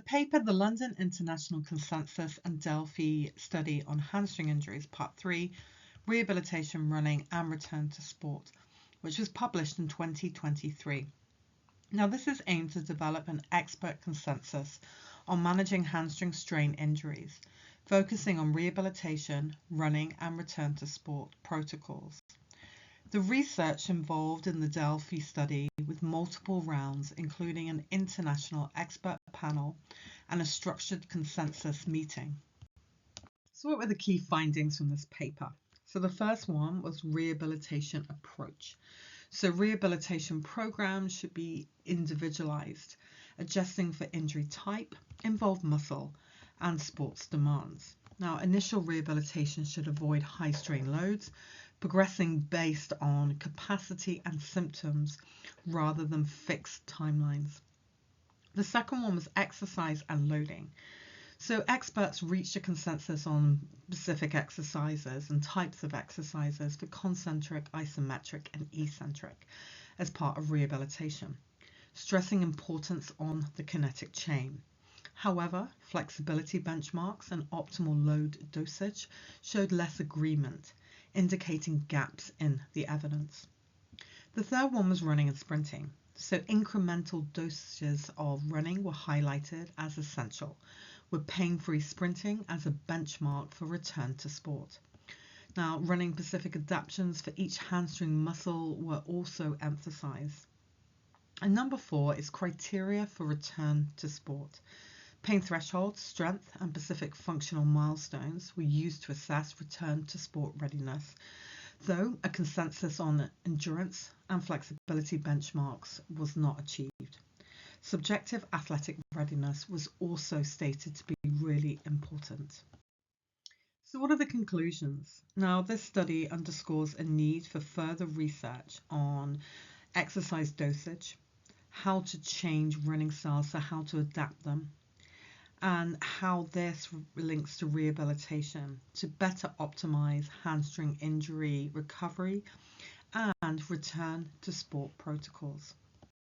paper, the London International Consensus and Delphi Study on Hamstring Injuries, Part 3, Rehabilitation, Running and Return to Sport, which was published in 2023. Now, this is aimed to develop an expert consensus on managing hamstring strain injuries, focusing on rehabilitation, running and return to sport protocols. The research involved in the Delphi study with multiple rounds, including an international expert panel and a structured consensus meeting. So what were the key findings from this paper? So the first one was rehabilitation approach. So rehabilitation programs should be individualized, adjusting for injury type, involve muscle and sports demands. Now, initial rehabilitation should avoid high strain loads, progressing based on capacity and symptoms rather than fixed timelines. The second one was exercise and loading. So experts reached a consensus on specific exercises and types of exercises for concentric, isometric and eccentric as part of rehabilitation, stressing importance on the kinetic chain. However, flexibility benchmarks and optimal load dosage showed less agreement, indicating gaps in the evidence. The third one was running and sprinting. So incremental dosages of running were highlighted as essential, with pain-free sprinting as a benchmark for return to sport. Now, running-specific adaptations for each hamstring muscle were also emphasized. And number 4 is criteria for return to sport. Pain thresholds, strength, and specific functional milestones were used to assess return to sport readiness, though a consensus on endurance and flexibility benchmarks was not achieved. Subjective athletic readiness was also stated to be really important. So what are the conclusions? Now, this study underscores a need for further research on exercise dosage, how to change running styles, so how to adapt them, and how this links to rehabilitation to better optimize hamstring injury recovery and return to sport protocols.